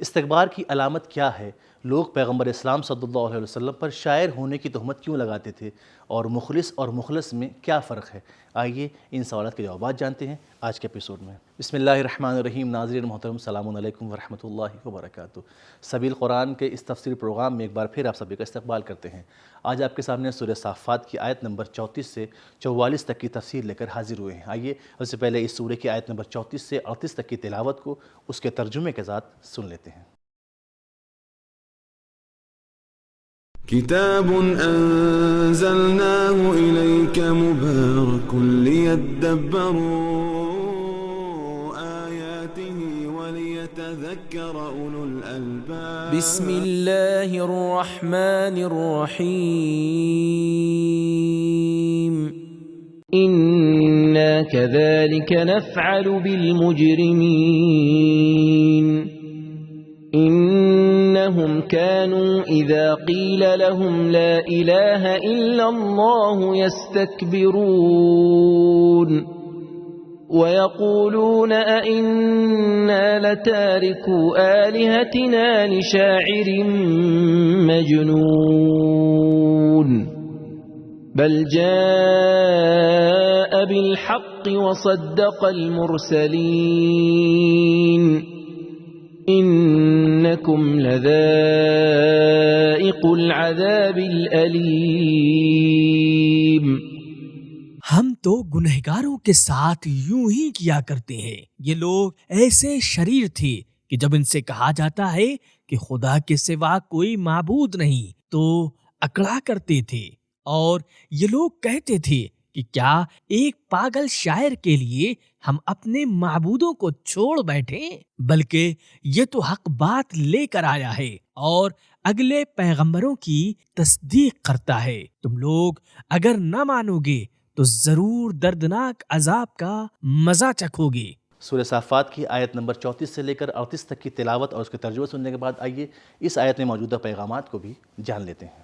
استکبار کی علامت کیا ہے؟ لوگ پیغمبر اسلام صلی اللہ علیہ وسلم پر شاعر ہونے کی تہمت کیوں لگاتے تھے؟ اور مخلص میں کیا فرق ہے؟ آئیے ان سوالات کے جوابات جانتے ہیں آج کے ایپیسوڈ میں۔ بسم اللہ الرحمن الرحیم۔ ناظرین محترم، السلام علیکم ورحمۃ اللہ وبرکاتہ۔ سبیل قرآن کے اس تفسیر پروگرام میں ایک بار پھر آپ سبھی کا استقبال کرتے ہیں۔ آج آپ کے سامنے سورہ صافات کی آیت نمبر 34 سے 44 تک کی تفسیر لے کر حاضر ہوئے ہیں۔ آئیے سب سے پہلے اس سورہ کی آیت نمبر 34 سے 38 تک کی تلاوت کو اس کے ترجمے کے ساتھ سن لیتے ہیں۔ كتاب أنزلناه إليك مبارك ليدبروا آياته وليتذكر أولو الألباب بسم الله الرحمن الرحيم إنا كذلك نفعل بالمجرمين إنهم كانوا إذا قيل لهم لا إله إلا الله يستكبرون ويقولون أئنا لتاركو آلهتنا لشاعر مجنون بل جاء بالحق وصدق المرسلين إنكم لذائق العذاب الأليم۔ ہم تو گنہگاروں کے ساتھ یوں ہی کیا کرتے ہیں۔ یہ لوگ ایسے شریر تھے کہ جب ان سے کہا جاتا ہے کہ خدا کے سوا کوئی معبود نہیں تو اکڑا کرتے تھے، اور یہ لوگ کہتے تھے کہ کیا ایک پاگل شاعر کے لیے ہم اپنے معبودوں کو چھوڑ بیٹھیں؟ بلکہ یہ تو حق بات لے کر آیا ہے اور اگلے پیغمبروں کی تصدیق کرتا ہے۔ تم لوگ اگر نہ مانو گے تو ضرور دردناک عذاب کا مزہ چکھو گے۔ سورہ صافات کی آیت نمبر 34 سے لے کر 38 تک کی تلاوت اور اس کے ترجمہ سننے کے بعد آئیے اس آیت میں موجودہ پیغامات کو بھی جان لیتے ہیں۔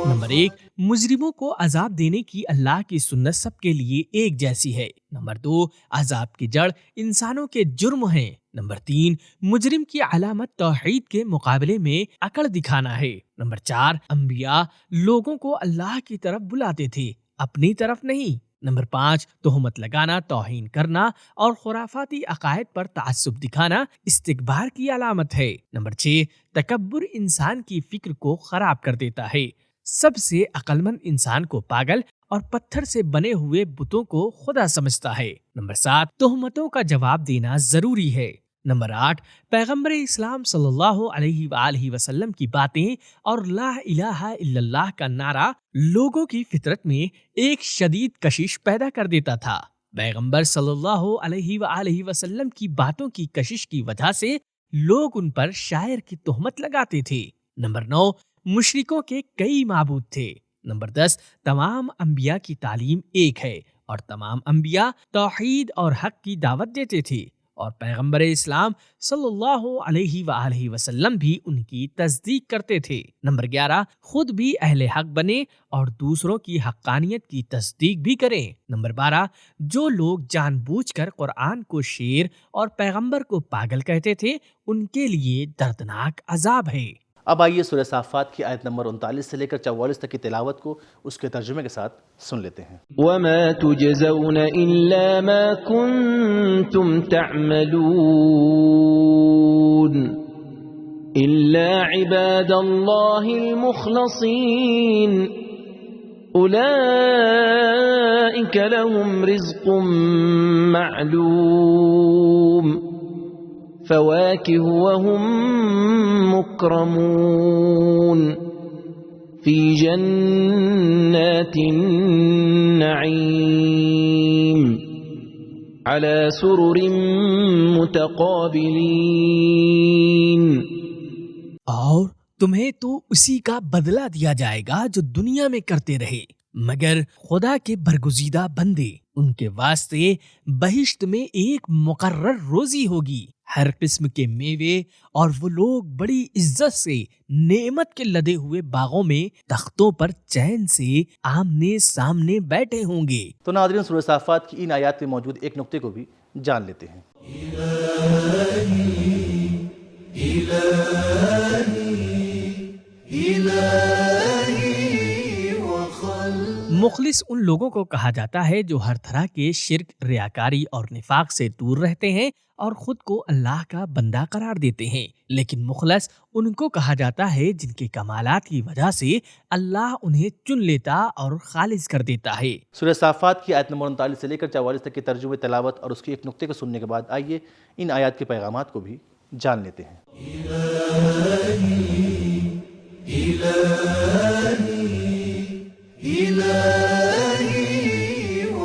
نمبر 1، مجرموں کو عذاب دینے کی اللہ کی سنت سب کے لیے ایک جیسی ہے۔ نمبر 2، عذاب کی جڑ انسانوں کے جرم ہیں۔ نمبر 3، مجرم کی علامت توحید کے مقابلے میں اکڑ دکھانا ہے۔ نمبر 4، انبیاء لوگوں کو اللہ کی طرف بلاتے تھے، اپنی طرف نہیں۔ نمبر 5، تہمت لگانا، توہین کرنا اور خرافاتی عقائد پر تعصب دکھانا استکبار کی علامت ہے۔ نمبر 6، تکبر انسان کی فکر کو خراب کر دیتا ہے۔ سب سے عقل مند انسان کو پاگل اور پتھر سے بنے ہوئے بتوں کو خدا سمجھتا ہے۔ نمبر 7، تہمتوں کا جواب دینا ضروری ہے۔ نمبر 8، پیغمبر اسلام صلی اللہ علیہ وآلہ وسلم کی باتیں اور لا الہ الا اللہ کا نعرہ لوگوں کی فطرت میں ایک شدید کشش پیدا کر دیتا تھا۔ پیغمبر صلی اللہ علیہ وآلہ وسلم کی باتوں کی کشش کی وجہ سے لوگ ان پر شاعر کی تہمت لگاتے تھے۔ نمبر 9، مشرکوں کے کئی معبود تھے۔ نمبر 10، تمام انبیاء کی تعلیم ایک ہے اور تمام انبیاء توحید اور حق کی دعوت دیتے تھے، اور پیغمبر اسلام صلی اللہ علیہ وآلہ وسلم بھی ان کی تصدیق کرتے تھے۔ نمبر 11، خود بھی اہل حق بنے اور دوسروں کی حقانیت کی تصدیق بھی کریں۔ نمبر 12، جو لوگ جان بوجھ کر قرآن کو شعر اور پیغمبر کو پاگل کہتے تھے ان کے لیے دردناک عذاب ہے۔ اب آئیے سورہ صافات کی آیت نمبر 39 سے لے کر 44 تک کی تلاوت کو اس کے ترجمے کے ساتھ سن لیتے ہیں۔ وما تجزون الا ما كنتم تعملون الا عباد الله المخلصين اولئك لهم رزق معلوم فواكه وهم مكرمون في جنات النعيم على سرر متقابلين۔ اور تمہیں تو اسی کا بدلہ دیا جائے گا جو دنیا میں کرتے رہے۔ مگر خدا کے برگزیدہ بندے، ان کے واسطے بہشت میں ایک مقرر روزی ہوگی، ہر قسم کے میوے، اور وہ لوگ بڑی عزت سے نعمت کے لدے ہوئے باغوں میں تختوں پر چین سے آمنے سامنے بیٹھے ہوں گے۔ تو ناظرین، سورہ صافات کی ان آیات میں موجود ایک نقطے کو بھی جان لیتے ہیں۔ مخلص ان لوگوں کو کہا جاتا ہے جو ہر طرح کے شرک، ریاکاری اور نفاق سے دور رہتے ہیں اور خود کو اللہ کا بندہ قرار دیتے ہیں، لیکن مخلص ان کو کہا جاتا ہے جن کے کمالات کی وجہ سے اللہ انہیں چن لیتا اور خالص کر دیتا ہے۔ سورہ صافات کی آیت نمبر 39 سے لے کر 44 تک کے ترجمے تلاوت اور اس کے ایک نقطے کو سننے کے بعد آئیے ان آیات کے پیغامات کو بھی جان لیتے ہیں۔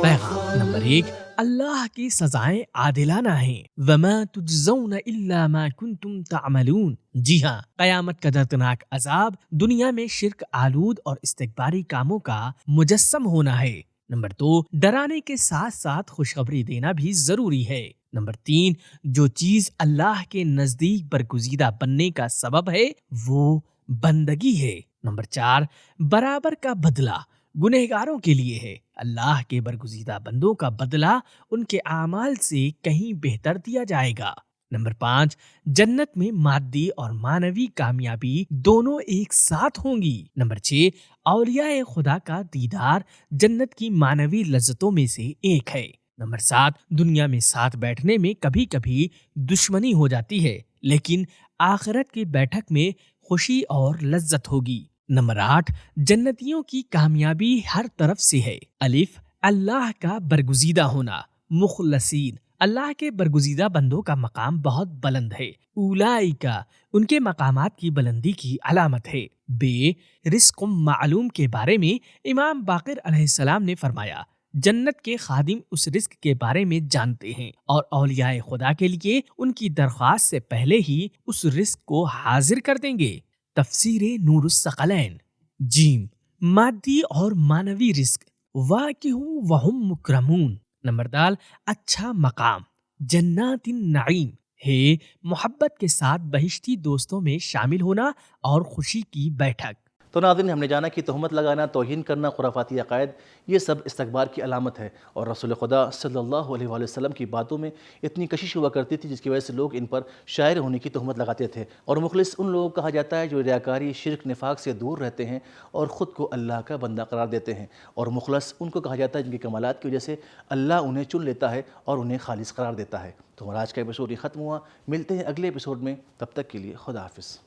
پیغام نمبر 1، اللہ کی سزائیں عادلانہ ہیں۔ وما تجزون الا ما کنتم تعملون۔ جی ہاں، قیامت کا دردناک عذاب دنیا میں شرک آلود اور استکباری کاموں کا مجسم ہونا ہے۔ نمبر 2، ڈرانے کے ساتھ ساتھ خوشخبری دینا بھی ضروری ہے۔ نمبر 3، جو چیز اللہ کے نزدیک برگزیدہ بننے کا سبب ہے وہ بندگی ہے۔ نمبر 4، برابر کا بدلہ گنہگاروں کے لیے ہے۔ اللہ کے برگزیدہ بندوں کا بدلہ ان کے اعمال سے کہیں بہتر دیا جائے گا۔ نمبر 5، جنت میں مادی اور معنوی کامیابی دونوں ایک ساتھ ہوں گی۔ نمبر 6، اولیاء خدا کا دیدار جنت کی معنوی لذتوں میں سے ایک ہے۔ نمبر 7، دنیا میں ساتھ بیٹھنے میں کبھی کبھی دشمنی ہو جاتی ہے، لیکن آخرت کی بیٹھک میں خوشی اور لذت ہوگی۔ نمبر 8، جنتیوں کی کامیابی ہر طرف سے ہے۔ الف، اللہ کا برگزیدہ ہونا۔ مخلصین، اللہ کے برگزیدہ بندوں کا مقام بہت بلند ہے۔ اولئکا، ان کے مقامات کی بلندی کی علامت ہے۔ بے، رزق معلوم کے بارے میں امام باقر علیہ السلام نے فرمایا، جنت کے خادم اس رزق کے بارے میں جانتے ہیں اور اولیاء خدا کے لیے ان کی درخواست سے پہلے ہی اس رزق کو حاضر کر دیں گے۔ تفسیر نور الثقلین۔ جیم، مادی اور معنوی رزق۔ واقع وہم مکرمون۔ نمبر دال، اچھا مقام۔ جنات النعیم ہے محبت کے ساتھ بہشتی دوستوں میں شامل ہونا اور خوشی کی بیٹھک۔ تو ناظرین، ہم نے جانا کہ تہمت لگانا، توہین کرنا، خرافاتی عقائد، یہ سب استکبار کی علامت ہے، اور رسول خدا صلی اللہ علیہ وآلہ وسلم کی باتوں میں اتنی کشش ہوا کرتی تھی جس کی وجہ سے لوگ ان پر شاعر ہونے کی تہمت لگاتے تھے۔ اور مخلص ان لوگوں کو کہا جاتا ہے جو ریاکاری، شرک، نفاق سے دور رہتے ہیں اور خود کو اللہ کا بندہ قرار دیتے ہیں، اور مخلص ان کو کہا جاتا ہے جن کے کمالات کی وجہ سے اللہ انہیں چن لیتا ہے اور انہیں خالص قرار دیتا ہے۔ تو ہمارا آج کا ایپیسوڈ یہ ختم ہوا، ملتے ہیں اگلے ایپیسوڈ میں، تب تک کے لیے خدا حافظ۔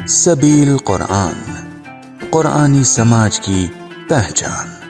سبیل قرآن، قرآنی سماج کی پہچان۔